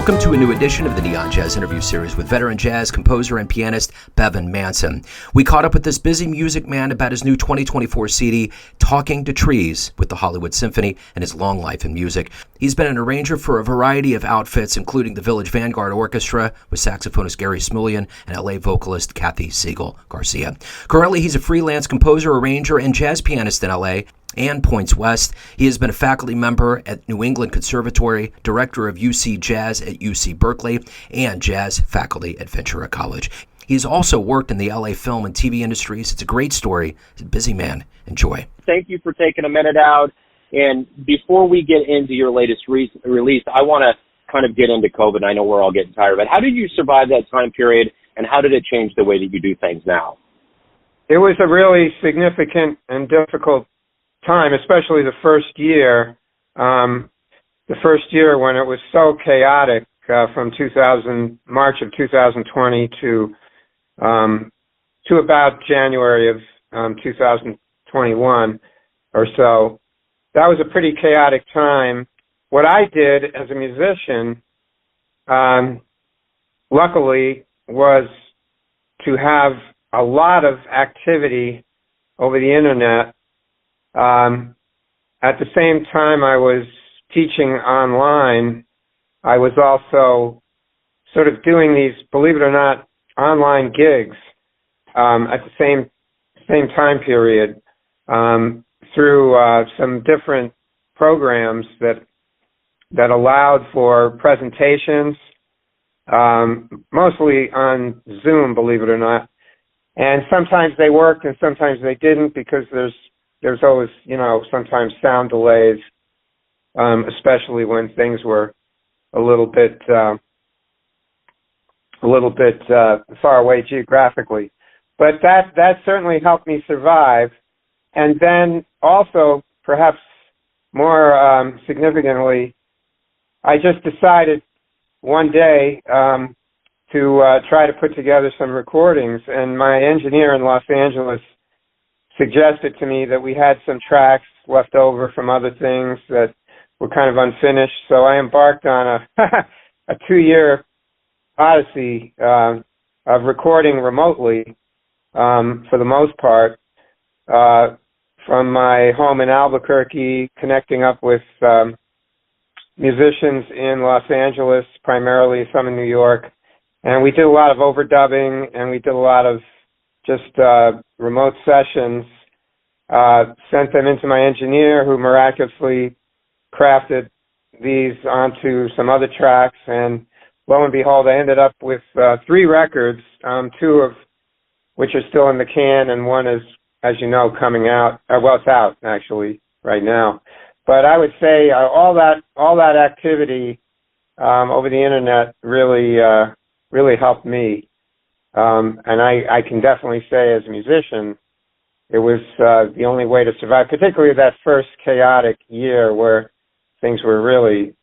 Welcome to a new edition of the Neon Jazz interview series with veteran jazz composer and pianist Bevan Manson. We caught up with this busy music man about his new 2024 CD, Talking to Trees, with the Hollywood Symphony and his long life in music. He's been an arranger for a variety of outfits, including the Village Vanguard Orchestra with saxophonist Gary Smulyan and L.A. vocalist Cathy Segal Garcia. Currently, he's a freelance composer, arranger, and jazz pianist in L.A. and points west. He has been a faculty member at New England Conservatory, director of UC Jazz at UC Berkeley, and jazz faculty at Ventura College. He's also worked in the LA film and TV industries. It's a great story. He's a busy man. Enjoy. Thank you for taking a minute out. And before we get into your latest release, I want to kind of get into COVID. I know we're all getting tired of it. How did you survive that time period, and how did it change the way that you do things now? It was a really significant and difficult time, especially the first year. The first year when it was so chaotic, from March of 2020 to about January of 2021 or so. That was a pretty chaotic time. What I did as a musician, luckily, was to have a lot of activity over the internet. At the same time I was teaching online, I was also sort of doing these, believe it or not, online gigs at the same time period through some different programs that allowed for presentations, mostly on Zoom, believe it or not. And sometimes they worked and sometimes they didn't, because there's always, sometimes sound delays, especially when things were a little bit far away geographically. But that certainly helped me survive. And then also, perhaps more significantly, I just decided one day to try to put together some recordings. And my engineer in Los Angeles suggested to me that we had some tracks left over from other things that were kind of unfinished. So I embarked on a 2-year odyssey of recording remotely, for the most part, from my home in Albuquerque, connecting up with musicians in Los Angeles, primarily some in New York. And we did a lot of overdubbing, and we did a lot of just remote sessions, sent them into my engineer, who miraculously crafted these onto some other tracks, and lo and behold, I ended up with 3 records, 2 of which are still in the can, and one is, as you know, coming out. Well, it's out, actually, right now. But I would say all that activity over the internet really helped me. And I can definitely say, as a musician, it was the only way to survive, particularly that first chaotic year where things were really,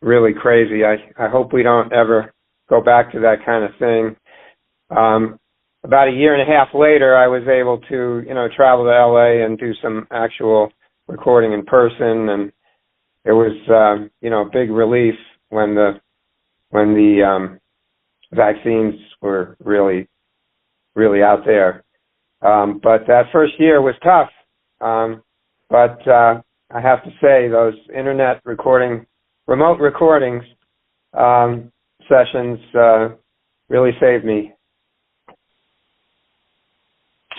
really crazy. I hope we don't ever go back to that kind of thing. About a year and a half later, I was able to, travel to L.A. and do some actual recording in person, and it was, a big relief when the vaccines were really, really out there. But that first year was tough. But I have to say, those internet remote recordings sessions really saved me.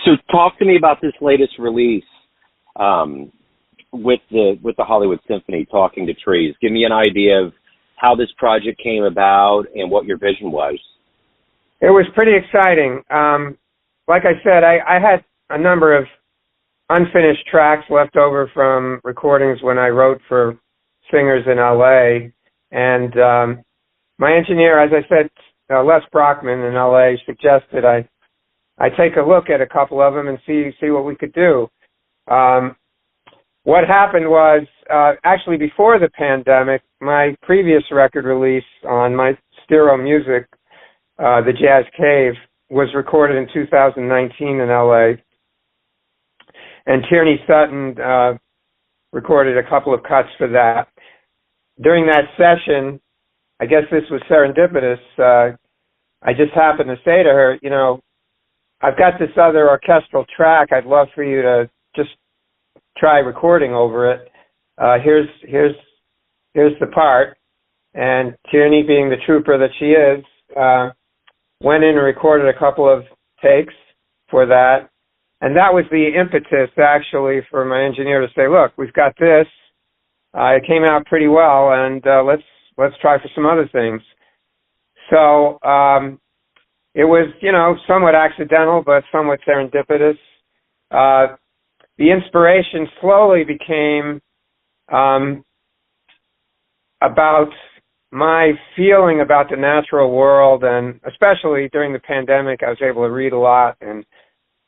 So talk to me about this latest release with the Hollywood Symphony, Talking to Trees. Give me an idea of how this project came about and what your vision was. It was pretty exciting. Like I said, I had a number of unfinished tracks left over from recordings when I wrote for singers in L.A. And my engineer, as I said, Les Brockman in L.A., suggested I take a look at a couple of them and see what we could do. What happened was, actually before the pandemic, my previous record release on my Stereo Music, The Jazz Cave, was recorded in 2019 in L.A. And Tierney Sutton recorded a couple of cuts for that. During that session, I guess this was serendipitous. I just happened to say to her, I've got this other orchestral track. I'd love for you to just try recording over it. Here's the part. And Tierney, being the trooper that she is, went in and recorded a couple of takes for that. And that was the impetus, actually, for my engineer to say, look, we've got this. It came out pretty well, and let's try for some other things. So it was, somewhat accidental, but somewhat serendipitous. The inspiration slowly became about my feeling about the natural world, and especially during the pandemic, I was able to read a lot and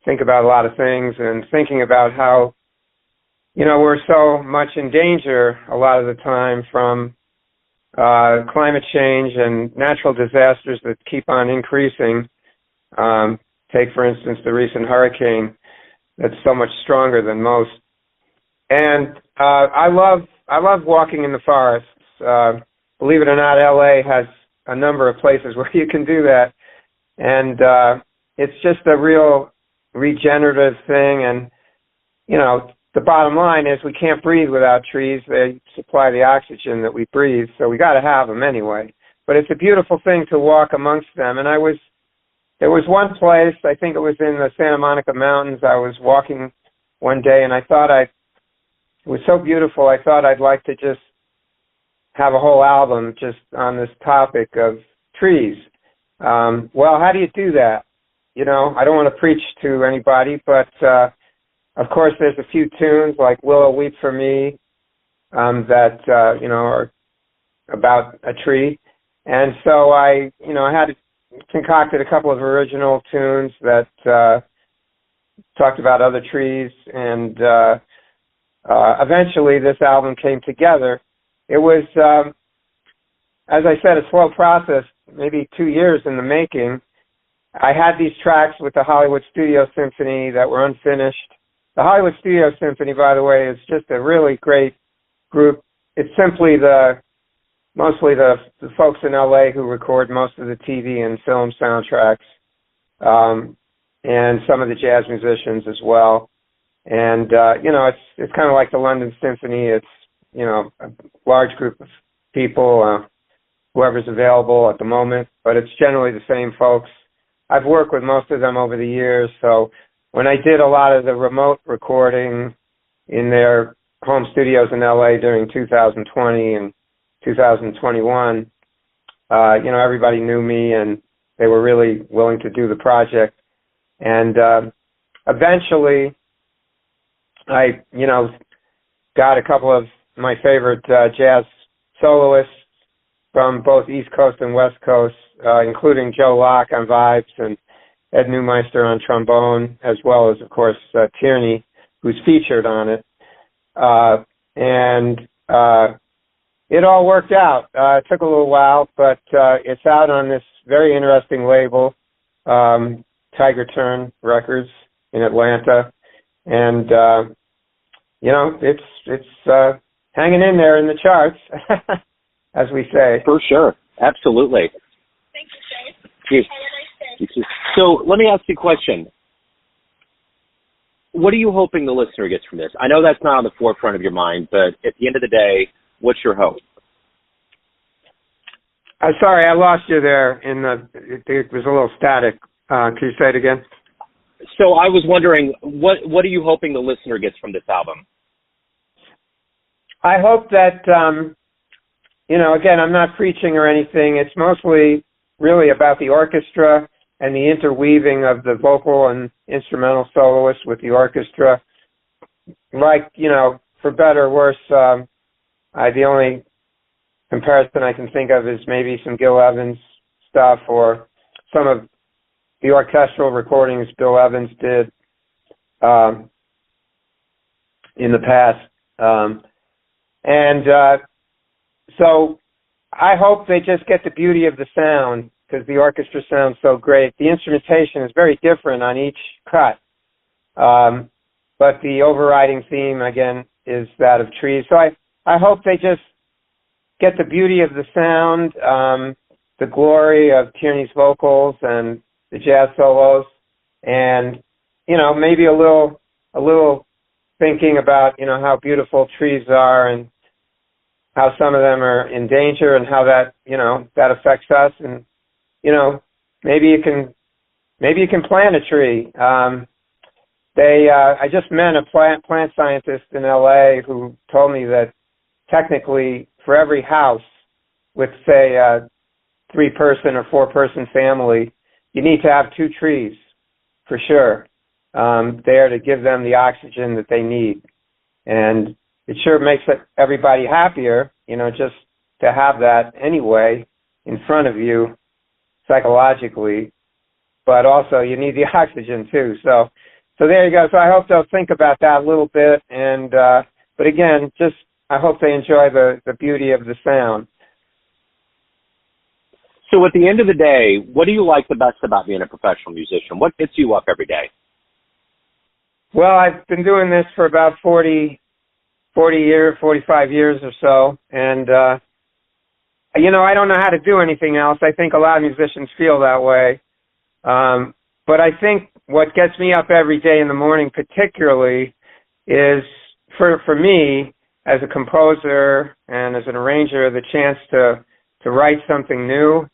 think about a lot of things, and thinking about how, we're so much in danger a lot of the time from climate change and natural disasters that keep on increasing. Take, for instance, the recent hurricane that's so much stronger than most. And I love walking in the forests. Believe it or not, L.A. has a number of places where you can do that. And it's just a real regenerative thing. And, the bottom line is we can't breathe without trees. They supply the oxygen that we breathe, so we got to have them anyway. But it's a beautiful thing to walk amongst them. And there was one place, I think it was in the Santa Monica Mountains, I was walking one day, and I thought it was so beautiful, I thought I'd like to just have a whole album just on this topic of trees. Well, how do you do that? I don't want to preach to anybody, but of course there's a few tunes like Willow Weep for Me that, are about a tree. And so I had concocted a couple of original tunes that talked about other trees, and eventually this album came together. It was, as I said, a slow process, maybe 2 years in the making. I had these tracks with the Hollywood Studio Symphony that were unfinished. The Hollywood Studio Symphony, by the way, is just a really great group. It's simply mostly the folks in L.A. who record most of the TV and film soundtracks, and some of the jazz musicians as well. And, it's kind of like the London Symphony. It's, a large group of people, whoever's available at the moment, but it's generally the same folks. I've worked with most of them over the years, so when I did a lot of the remote recording in their home studios in L.A. during 2020 and 2021, everybody knew me, and they were really willing to do the project. And eventually, I, got a couple of my favorite jazz soloists from both East Coast and West Coast, including Joe Locke on vibes and Ed Neumeister on trombone, as well as, of course, Tierney, who's featured on it. And it all worked out. It took a little while, but it's out on this very interesting label, Tiger Turn Records in Atlanta. And, it's hanging in there in the charts, as we say. For sure. Absolutely. Thank you, Jay. So let me ask you a question. What are you hoping the listener gets from this? I know that's not on the forefront of your mind, but at the end of the day, what's your hope? Sorry, I lost you there. It was a little static. Can you say it again? So I was wondering, what are you hoping the listener gets from this album? I hope that, again, I'm not preaching or anything. It's mostly really about the orchestra and the interweaving of the vocal and instrumental soloists with the orchestra. Like, for better or worse, the only comparison I can think of is maybe some Gil Evans stuff, or some of the orchestral recordings Bill Evans did in the past. So I hope they just get the beauty of the sound, because the orchestra sounds so great. The instrumentation is very different on each cut, but the overriding theme, again, is that of trees. So I hope they just get the beauty of the sound, the glory of Tierney's vocals and the jazz solos, and maybe a little thinking about how beautiful trees are and how some of them are in danger and how that that affects us, and maybe you can plant a tree. I just met a plant scientist in L.A. who told me that technically for every house with, say, a 3-person or 4-person family, you need to have 2 trees for sure there to give them the oxygen that they need. And it sure makes everybody happier, just to have that anyway in front of you psychologically. But also you need the oxygen too. So there you go. So I hope they'll think about that a little bit. And but again, I hope they enjoy the beauty of the sound. So at the end of the day, what do you like the best about being a professional musician? What gets you up every day? Well, I've been doing this for about 45 years or so. And, I don't know how to do anything else. I think a lot of musicians feel that way. But I think what gets me up every day in the morning particularly is, for me, as a composer and as an arranger, the chance to write something new,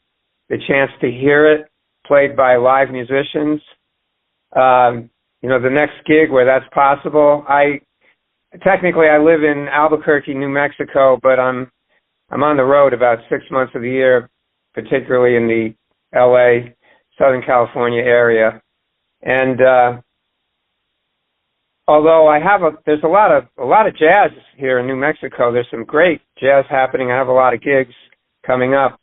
the chance to hear it played by live musicians, the next gig where that's possible. Technically I live in Albuquerque, New Mexico, but I'm on the road about 6 months of the year, particularly in the L.A., Southern California area. And although there's a lot of jazz here in New Mexico. There's some great jazz happening. I have a lot of gigs coming up.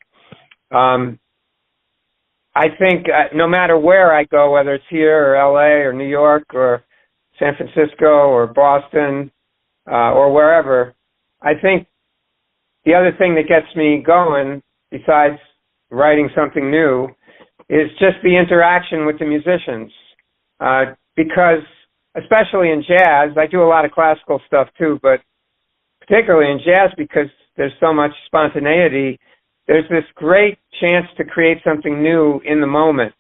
I think no matter where I go, whether it's here or L.A. or New York or San Francisco or Boston or wherever, I think the other thing that gets me going, besides writing something new, is just the interaction with the musicians. Because, especially in jazz, I do a lot of classical stuff too, but particularly in jazz, because there's so much spontaneity, there's this great chance to create something new in the moment.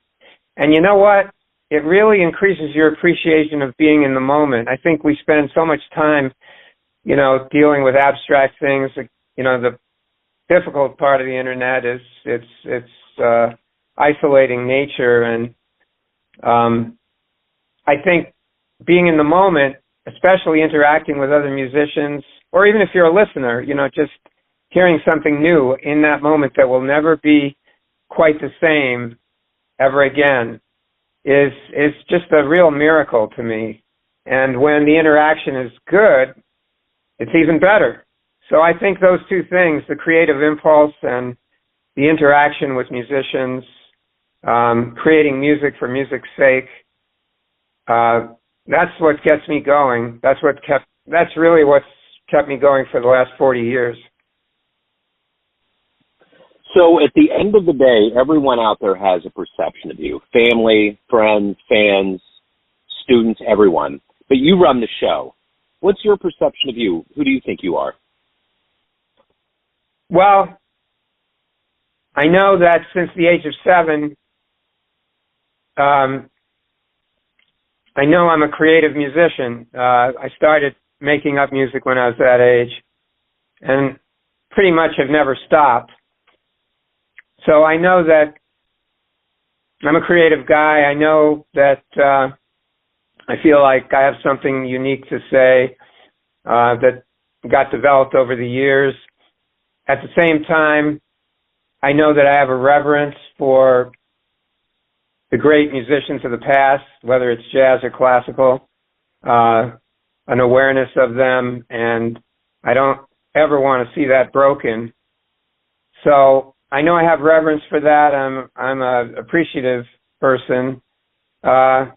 And you know what? It really increases your appreciation of being in the moment. I think we spend so much time, dealing with abstract things. The difficult part of the internet is it's isolating nature, and I think being in the moment, especially interacting with other musicians, or even if you're a listener, just hearing something new in that moment that will never be quite the same ever again, is just a real miracle to me. And when the interaction is good, it's even better. So I think those two things, the creative impulse and the interaction with musicians, creating music for music's sake, that's what gets me going. That's really what's kept me going for the last 40 years. So at the end of the day, everyone out there has a perception of you. Family, friends, fans, students, everyone. But you run the show. What's your perception of you? Who do you think you are? Well, I know that since the age of 7, I know I'm a creative musician. I started making up music when I was that age, and pretty much have never stopped. So I know that I'm a creative guy. I know that I feel like I have something unique to say that got developed over the years. At the same time, I know that I have a reverence for the great musicians of the past, whether it's jazz or classical, an awareness of them, and I don't ever want to see that broken. So I know I have reverence for that. I'm an appreciative person. I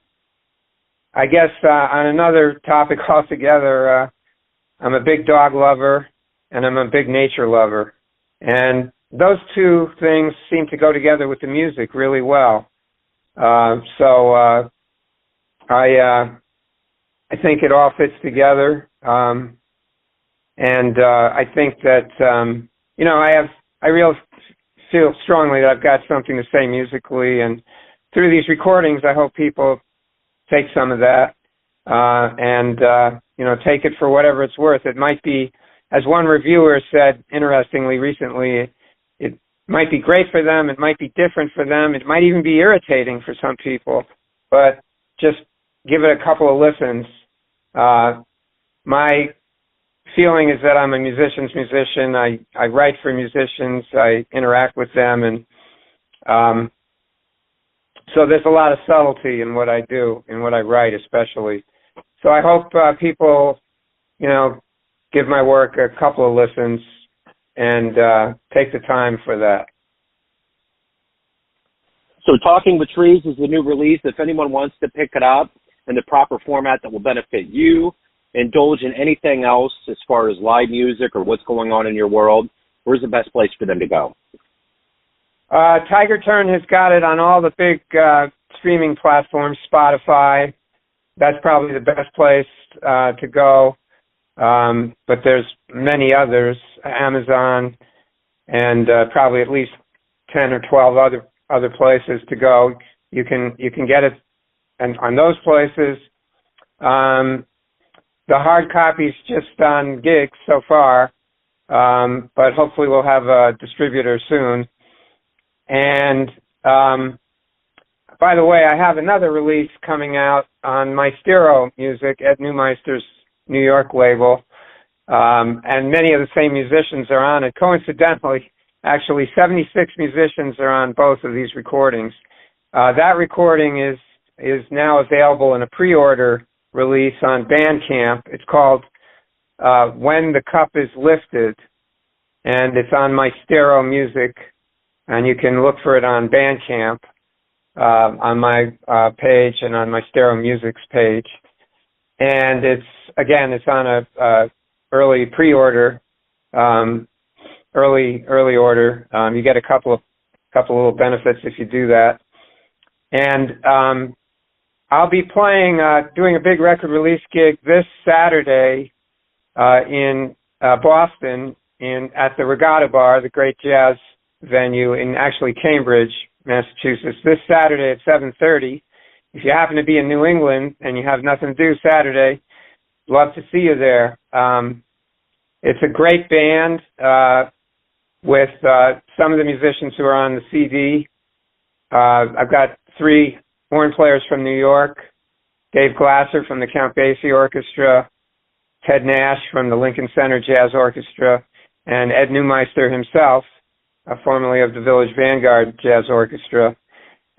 guess on another topic altogether, I'm a big dog lover and I'm a big nature lover. And those two things seem to go together with the music really well. So I think it all fits together. And I think that I really feel strongly that I've got something to say musically, and through these recordings, I hope people take some of that and take it for whatever it's worth. It might be, as one reviewer said interestingly recently, it might be great for them, it might be different for them, it might even be irritating for some people, but just give it a couple of listens. My feeling is that I'm a musician's musician. I write for musicians. I interact with them, and so there's a lot of subtlety in what I do, in what I write especially. So I hope people, give my work a couple of listens and take the time for that. So Talking with Trees is the new release. If anyone wants to pick it up in the proper format that will benefit you, indulge in anything else as far as live music or what's going on in your world, where's the best place for them to go? Tiger Turn has got it on all the big streaming platforms, Spotify. That's probably the best place to go. But there's many others, Amazon, and probably at least 10 or 12 other places to go. You can get it on those places. The hard copy's just on gigs so far, but hopefully we'll have a distributor soon. And by the way, I have another release coming out on my Stereo Music, Ed Neumeister's New York label, and many of the same musicians are on it. Coincidentally, actually, 76 musicians are on both of these recordings. That recording is now available in a pre-order release on Bandcamp. It's called When the Cup is Lifted, and it's on my Stereo Music, and you can look for it on Bandcamp on my page and on my Stereo Music's page. And it's on a early pre-order, early order. You get a couple little benefits if you do that. And I'll be doing a big record release gig this Saturday in Boston at the Regatta Bar, the great jazz venue in actually Cambridge, Massachusetts, this Saturday at 7:30. If you happen to be in New England and you have nothing to do Saturday, love to see you there. It's a great band with some of the musicians who are on the CD. I've got 3 horn players from New York, Dave Glasser from the Count Basie Orchestra, Ted Nash from the Lincoln Center Jazz Orchestra, and Ed Neumeister himself, formerly of the Village Vanguard Jazz Orchestra.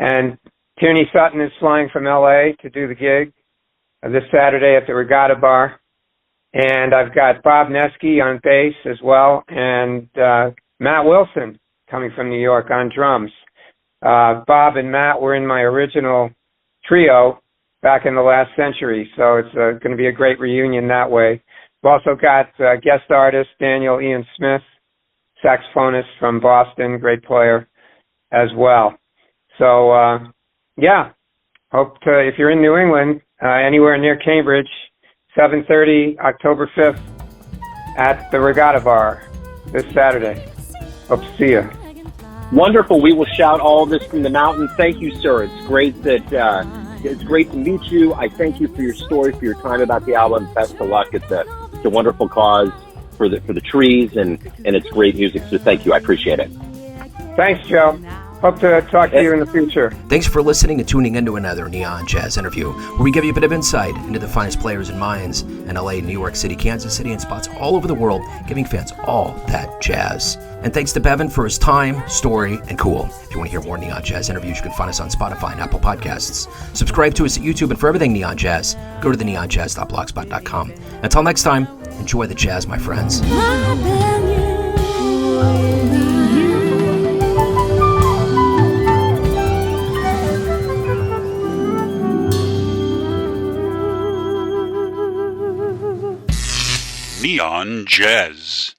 And Tierney Sutton is flying from L.A. to do the gig this Saturday at the Regatta Bar. And I've got Bob Nesky on bass as well, and Matt Wilson coming from New York on drums. Bob and Matt were in my original trio back in the last century, so it's going to be a great reunion that way. We've also got guest artist Daniel Ian Smith, saxophonist from Boston, great player as well. So, hope to, if you're in New England, anywhere near Cambridge, 7:30, October 5th, at the Regatta Bar this Saturday. Hope to see you. Wonderful. We will shout all this from the mountain. Thank you, sir. It's great to meet you. I thank you for your story, for your time about the album. Best of luck. It's a wonderful cause for the trees, and it's great music. So thank you. I appreciate it. Thanks, Joe. Hope to talk to you in the future. Thanks for listening and tuning into another Neon Jazz interview, where we give you a bit of insight into the finest players and minds in LA, New York City, Kansas City, and spots all over the world, giving fans all that jazz. And thanks to Bevan for his time, story, and cool. If you want to hear more Neon Jazz interviews, you can find us on Spotify and Apple Podcasts. Subscribe to us at YouTube, and for everything Neon Jazz, go to theneonjazz.blogspot.com. Until next time, enjoy the jazz, my friends. Neon Jazz.